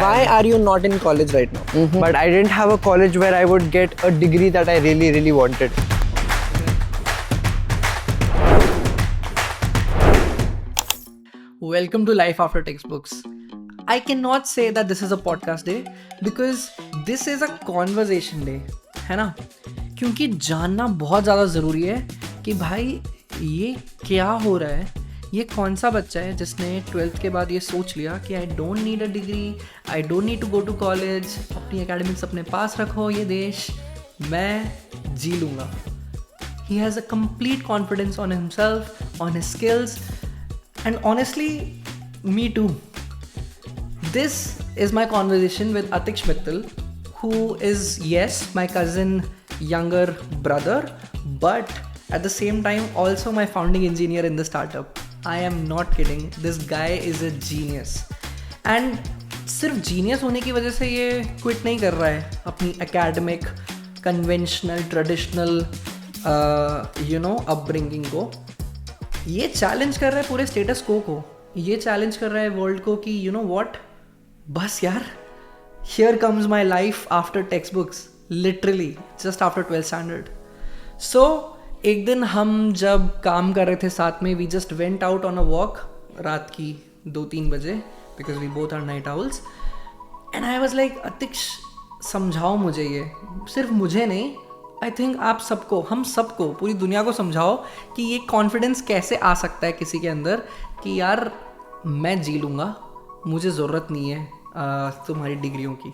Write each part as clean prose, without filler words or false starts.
Why are you not in college right now? But I didn't have a college where I would get a degree that I really, really wanted. Welcome to Life After Textbooks. I cannot say that this is a podcast day because this is a conversation day, है ना? क्योंकि जानना बहुत ज़्यादा ज़रूरी है कि भाई ये क्या हो रहा है, ये कौन सा बच्चा है जिसने 12th के बाद ये सोच लिया कि I don't need a degree, I don't need to go to college, अपनी एकेडमिक्स अपने पास रखो, ये देश मैं जी लूँगा. He has a complete confidence on himself, on his skills, and honestly, me too. This is my conversation with Atiksha Mittal, who is, yes, my cousin, younger brother, but at the same time also my founding engineer in the startup. I am not kidding. This guy is a genius. And सिर्फ genius होने की वजह से ये quit नहीं कर रहा है अपनी एकेडमिक कन्वेंशनल ट्रेडिशनल अपब्रिंगिंग को. ये चैलेंज कर रहा है पूरे स्टेटस को ये चैलेंज कर रहा है वर्ल्ड को कि यू नो व्हाट, बस यार, here comes my life after textbooks, literally just after 12th standard. So एक दिन हम जब काम कर रहे थे साथ में, we just went out on a walk रात की 2-3 बजे because we both are night owls. And I was like, Atiksh समझाओ मुझे, ये सिर्फ मुझे नहीं, आई थिंक आप सबको, हम सबको, पूरी दुनिया को समझाओ कि ये कॉन्फिडेंस कैसे आ सकता है किसी के अंदर कि यार मैं जी लूँगा, मुझे ज़रूरत नहीं है तुम्हारी डिग्रियों की.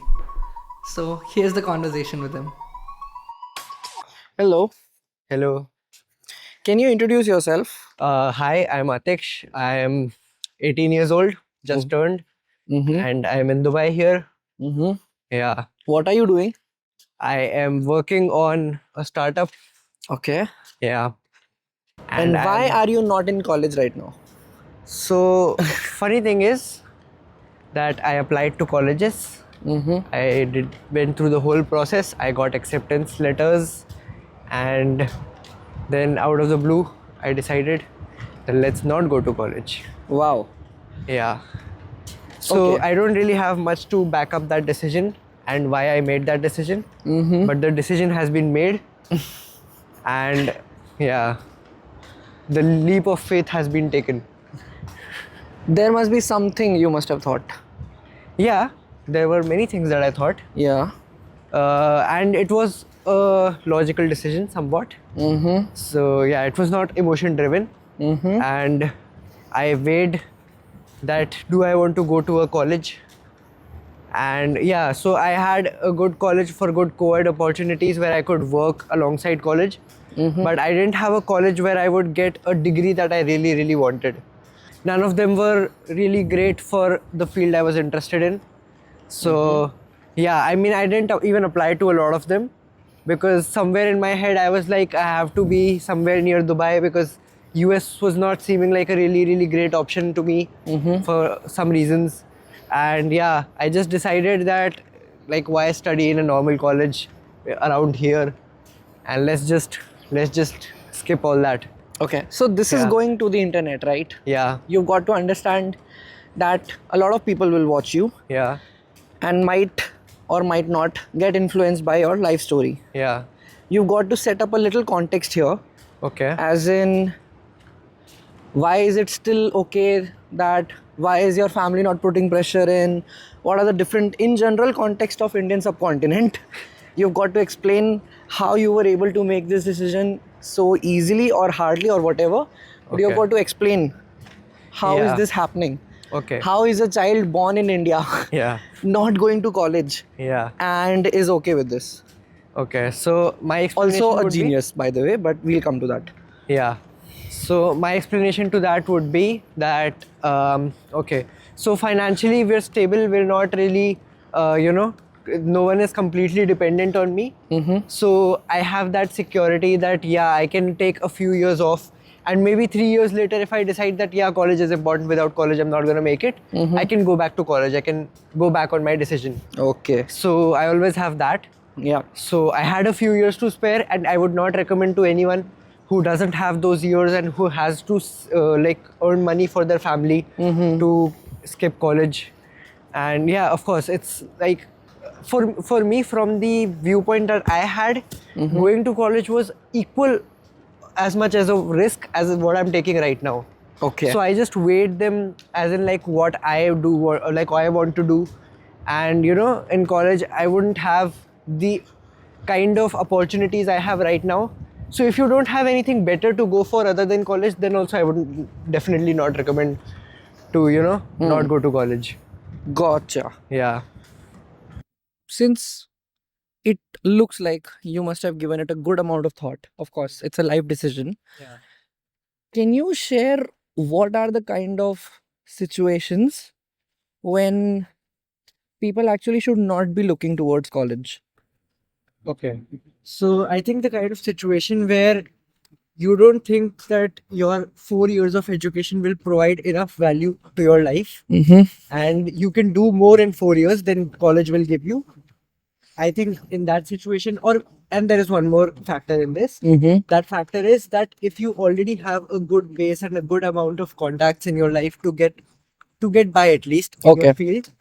So here is the conversation with him. Hello. Hello. Can you introduce yourself? Hi, I'm Atiksha. I am 18 years old, just turned, and I'm in Dubai here. Yeah. What are you doing? I am working on a startup. Okay. Yeah. And why are you not in college right now? So, funny thing is that I applied to colleges. I went through the whole process. I got acceptance letters, and then out of the blue, I decided that let's not go to college. Wow. Yeah. So Okay. I don't really have much to back up that decision and why I made that decision. But the decision has been made, and yeah, the leap of faith has been taken. There must be something you must have thought. Yeah, there were many things that I thought, Yeah. and it was a logical decision somewhat. So yeah, it was not emotion driven, and I weighed that, do I want to go to a college? And yeah, so I had a good college for good co-ed opportunities where I could work alongside college, but I didn't have a college where I would get a degree that I really, really wanted. None of them were really great for the field I was interested in. So yeah, I mean, I didn't even apply to a lot of them because somewhere in my head I was like, I have to be somewhere near Dubai because US was not seeming like a really, really great option to me for some reasons. And yeah, I just decided that, like, why study in a normal college around here, and let's just skip all that. Okay. So this is Yeah. going to the internet, right? Yeah, You've got to understand that a lot of people will watch you yeah, and might or might not get influenced by your life story. yeah. You've got to set up a little context here, Okay. as in, why is it still okay that, why is your family not putting pressure in, what are the different, in general context of Indian subcontinent. You've got to explain how you were able to make this decision so easily or hardly or whatever, but you've Okay. got to explain how is Yeah. this happening. Okay. How is a child born in India Yeah. not going to college Yeah. and is okay with this? Okay. So my explanation Also a would be- genius, by the way, but we'll come to that. Yeah. So my explanation to that would be that okay. So financially we're stable. We're not really, no one is completely dependent on me. So I have that security that yeah, I can take a few years off, and maybe 3 years later, if I decide that yeah, college is important, without college I'm not gonna make it, I can go back to college. I can go back on my decision. Okay. So I always have that. Yeah. So I had a few years to spare, and I would not recommend to anyone who doesn't have those years and who has to earn money for their family to skip college. And yeah, of course, it's like for me, from the viewpoint that I had, going to college was equal as much as a risk as what I'm taking right now. Okay. So I just weighed them as in like what I do, or like what I want to do. And you know, in college, I wouldn't have the kind of opportunities I have right now. So if you don't have anything better to go for other than college, then also I would definitely not recommend to, you know, not go to college. Gotcha. Yeah. Since it looks like you must have given it a good amount of thought, of course, it's a life decision. Yeah. Can you share what are the kind of situations when people actually should not be looking towards college? Okay. So I think the kind of situation where you don't think that your 4 years of education will provide enough value to your life, and you can do more in 4 years than college will give you. I think in that situation, or and there is one more factor in this. That factor is that if you already have a good base and a good amount of contacts in your life to get by at least in Okay. your field,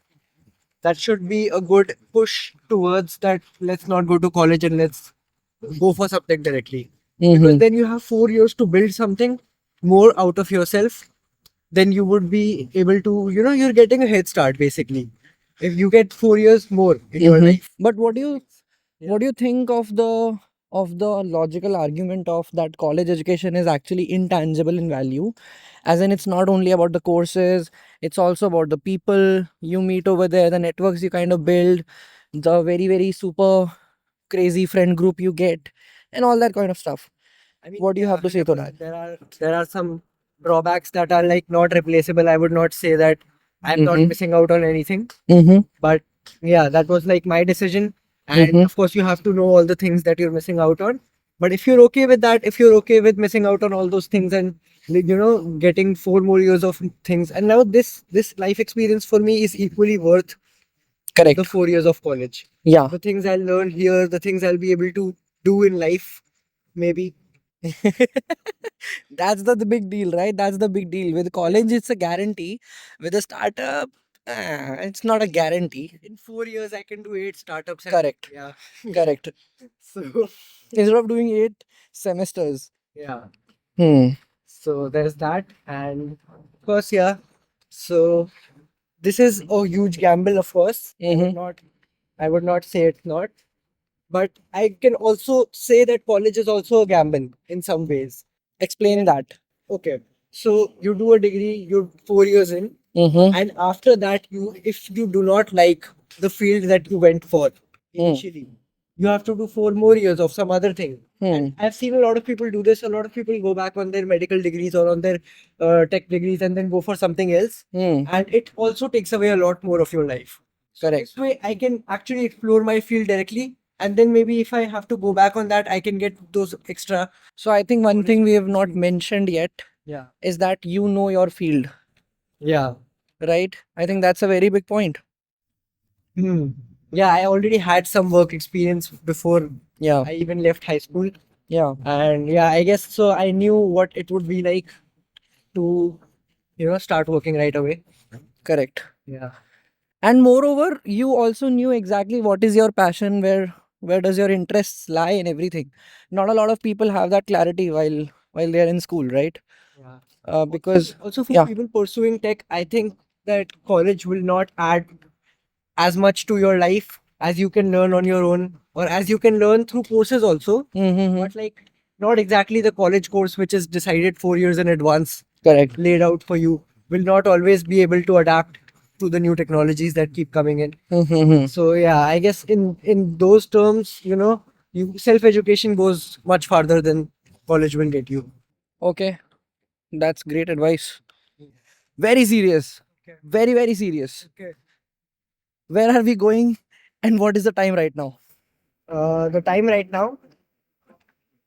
that should be a good push towards that. Let's not go to college and let's go for something directly. Because then you have 4 years to build something more out of yourself. Then you would be able to, you know, you're getting a head start basically. If you get 4 years more in your life. But what do you think of the logical argument of that college education is actually intangible in value, as in it's not only about the courses, it's also about the people you meet over there, the networks you kind of build, the very very super crazy friend group you get, and all that kind of stuff. I mean, What do you have to say to 100%. There are some drawbacks that are like not replaceable. I would not say that I'm not missing out on anything. Mm-hmm. But yeah, that was like my decision. And of course, you have to know all the things that you're missing out on. But if you're okay with that, if you're okay with missing out on all those things and like, you know, getting 4 more years of things, and now this life experience for me is equally worth Correct. the 4 years of college. Yeah. The things I'll learn here, the things I'll be able to do in life, maybe. That's the big deal, right? That's the big deal. With college, it's a guarantee. With a startup, it's not a guarantee. In 4 years, I can do 8 startups. Correct. Yeah. Correct. So Instead of doing 8 semesters. yeah. Hmm. So there's that, and of course, yeah. So this is a huge gamble, of course. I would not say it's not, but I can also say that college is also a gamble in some ways. Explain that. Okay, so you do a degree, you're 4 years in, Mm-hmm. and after that, if you do not like the field that you went for initially, you have to do 4 more years of some other thing. Hmm. I've seen a lot of people do this. A lot of people go back on their medical degrees or on their tech degrees and then go for something else. Hmm. And it also takes away a lot more of your life. So Correct. this way, I can actually explore my field directly. And then maybe if I have to go back on that, I can get those extra. So I think one thing we have not mentioned yet Yeah. is that you know your field, Yeah. right? I think that's a very big point. Hmm. Yeah, I already had some work experience before Yeah. I even left high school. Yeah. And yeah, I guess so. I knew what it would be like to, you know, start working right away. Correct. Yeah. And moreover, you also knew exactly what is your passion, where does your interests lie and everything. Not a lot of people have that clarity while they are in school, right? Yeah. Because Also for yeah. people pursuing tech, I think that college will not add as much to your life as you can learn on your own, or as you can learn through courses also. Mm-hmm. But like not exactly the college course which is decided 4 years in advance, Correct. laid out for you, will not always be able to adapt to the new technologies that keep coming in. Mm-hmm. So yeah, I guess in those terms, you know, you self education goes much farther than college will get you. Okay, that's great advice. Very serious. Okay. Very very serious. Okay. Where are we going, and what is the time right now? The time right now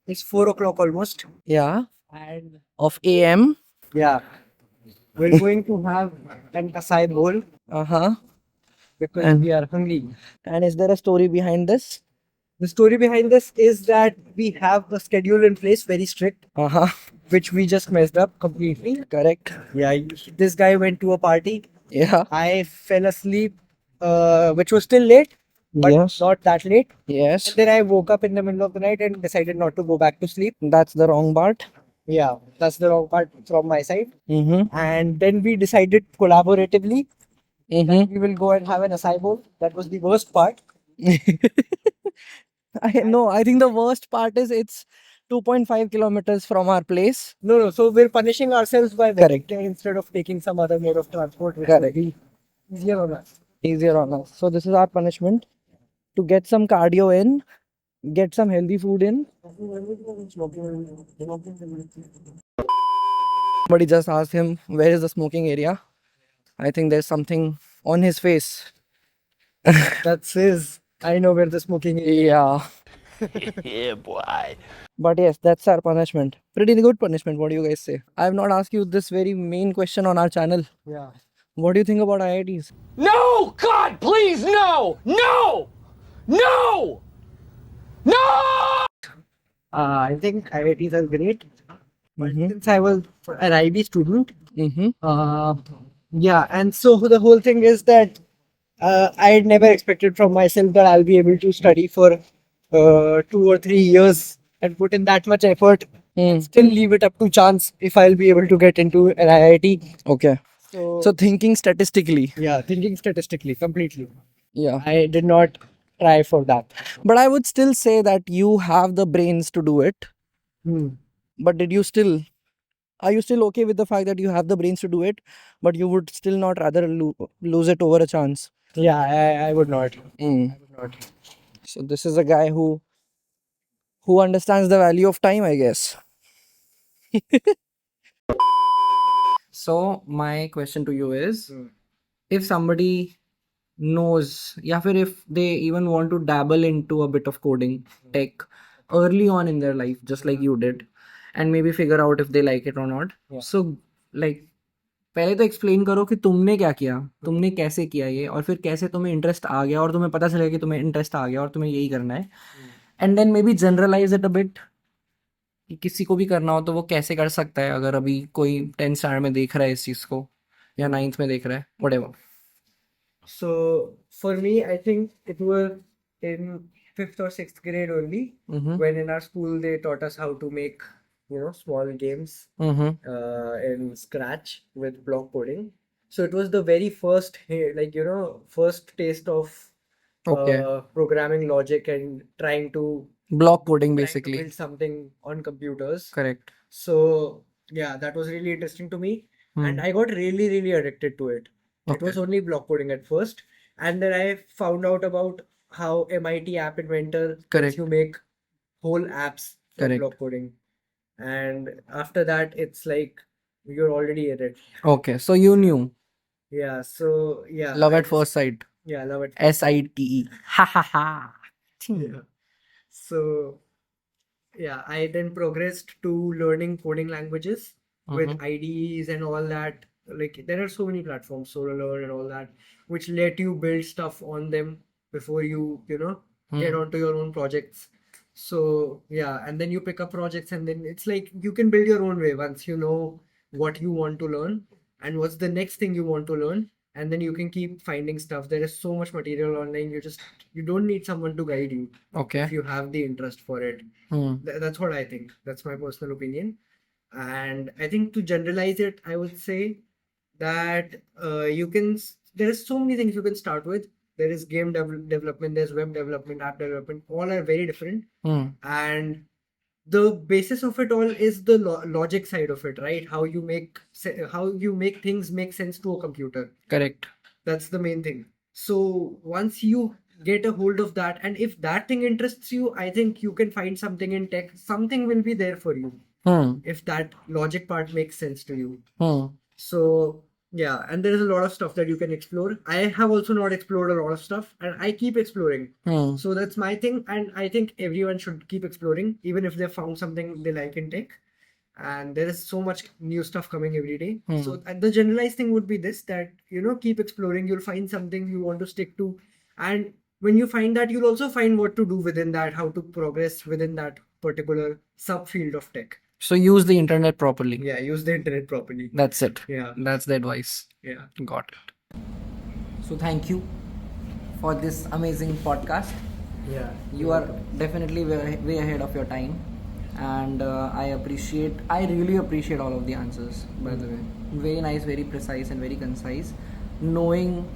is 4 o'clock almost, Yeah. and Of AM. yeah, we're going to have an acai bowl Uh-huh. because And- we are hungry. And is there a story behind this? The story behind this is that we have a schedule in place, very strict, Uh-huh. which we just messed up completely. Correct. Yeah, this guy went to a party Yeah. I fell asleep, which was still late, but Yes. not that late. Yes. And then I woke up in the middle of the night and decided not to go back to sleep. That's the wrong part. Yeah, that's the wrong part from my side. Mm-hmm. And then we decided collaboratively Mm-hmm. we will go and have an acai bowl. That was the worst part. I know. I think the worst part is it's 2.5 kilometers from our place. No, no. So we're punishing ourselves by Correct. walking there instead of taking some other mode of transport, which Correct. would be easier on us. Easier on us. So this is our punishment to get some cardio in, get some healthy food in. Somebody just asked him, where is the smoking area? I think there's something on his face. That's his. I know where the smoking is. Yeah. Yeah, boy. But yes, that's our punishment. Pretty good punishment. What do you guys say? I have not asked you this very main question on our channel. Yeah. What do you think about IITs? No! God, please, no! No! No! No! I think IITs are great. But Mm-hmm. since I was an IB student, Mm-hmm. yeah, and so the whole thing is that I had never expected from myself that I'll be able to study for 2 or 3 years and put in that much effort, Mm. still leave it up to chance if I'll be able to get into an IIT. Okay. So, So thinking statistically. yeah, thinking statistically, completely. Yeah. I did not try for that. But I would still say that you have the brains to do it. Hmm. But are you still okay with the fact that you have the brains to do it, but you would still not rather lose it over a chance? Yeah, I would not. Mm. I would not. So this is a guy who understands the value of time, I guess. So my question to you is, if somebody knows, yeah, if they even want to dabble into a bit of coding tech early on in their life, just like you did, and maybe figure out if they like it or not. Yeah. So like पहले तो explain करो कि तुमने क्या किया, तुमने कैसे किया ये, और फिर कैसे तुम्हें इंटरेस्ट आ गया और तुम्हें पता चला कि तुम्हें इंटरेस्ट आ गया और तुम्हें यही करना है. And then maybe generalize it a bit कि किसी को भी करना हो तो वो कैसे कर सकता है, अगर अभी कोई 10th स्टैंडर्ड में देख रहा है इस चीज़ को या 9th में देख रहा है, whatever. So for me, I think it was in 5th or 6th grade only when in our school they taught us how to make small games in Scratch with block coding. So it was the very first first taste of Okay. programming logic and trying to Block coding trying to basically. build something on computers. Correct. So yeah, that was really interesting to me, and I got really addicted to it. It was only block coding at first, and then I found out about how MIT App Inventor Correct. lets you make whole apps for Correct. block coding, and after that, it's like you're already in it. Okay, so you knew. Yeah. So yeah, Love I at first sight. yeah, love it. SITE. Ha ha ha. Yeah. So yeah, I then progressed to learning coding languages with IDEs and all that. Like there are so many platforms, SolarLearn and all that, which let you build stuff on them before you get onto your own projects. So yeah, and then you pick up projects, and then it's like you can build your own way once you know what you want to learn and what's the next thing you want to learn, and then you can keep finding stuff. There is so much material online. You don't need someone to guide you Okay. if you have the interest for it. That's what I think. That's my personal opinion. And I think to generalize it, I would say that there is so many things you can start with. There is game development, there's web development, app development. All are very different. And the basis of it all is the logic side of it, right? How you make things make sense to a computer. Correct. That's the main thing. So once you get a hold of that, and if that thing interests you, I think you can find something in tech. Something will be there for you if that logic part makes sense to you. So yeah, and there is a lot of stuff that you can explore. I have also not explored a lot of stuff, and I keep exploring. So that's my thing, and I think everyone should keep exploring, even if they found something they like in tech. And there is so much new stuff coming every day. So and the generalized thing would be this, that keep exploring. You'll find something you want to stick to, and when you find that, you'll also find what to do within that, how to progress within that particular subfield of tech. So use the internet properly. Yeah, use the internet properly. That's it. Yeah. That's the advice. Yeah. Got it. So thank you for this amazing podcast. Yeah. You are definitely way ahead of your time, and I really appreciate all of the answers, by the way. Very nice, very precise, and very concise. Knowing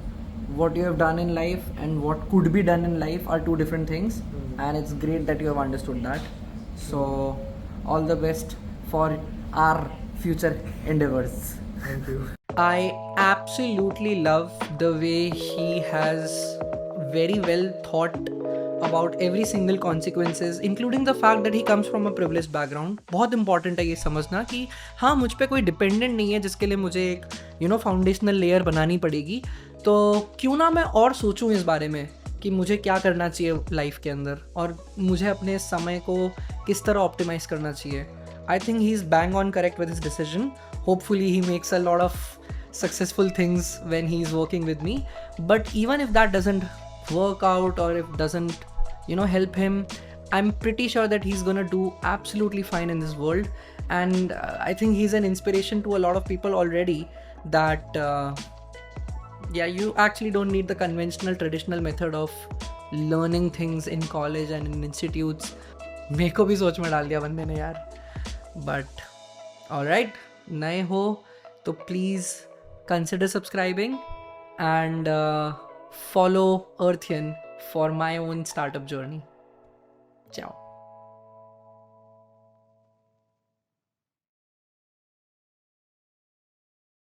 what you have done in life and what could be done in life are two different things, and it's great that you have understood that. So all the best for our future endeavors. Thank you. I absolutely love the way he has very well thought about every single consequences, including the fact that he comes from a privileged background. बहुत important है ये समझना कि हाँ, मुझ पे कोई dependent नहीं है जिसके लिए मुझे एक फाउंडेशनल लेयर बनानी पड़ेगी. तो क्यों ना मैं और सोचूं इस बारे में कि मुझे क्या करना चाहिए लाइफ के अंदर और मुझे अपने समय को किस तरह ऑप्टिमाइज करना चाहिए. I think he's bang on correct with his decision. Hopefully he makes a lot of successful things when he's working with me. But even if that doesn't work out or if doesn't, help him, I'm pretty sure that he's gonna do absolutely fine in this world. And I think he's an inspiration to a lot of people already that, you actually don't need the conventional traditional method of learning things in college and in institutes. मेरे को भी सोच में डाल दिया बंदे ने यार. But alright, नए हो तो please consider subscribing and follow Earthian for my own startup journey. Ciao.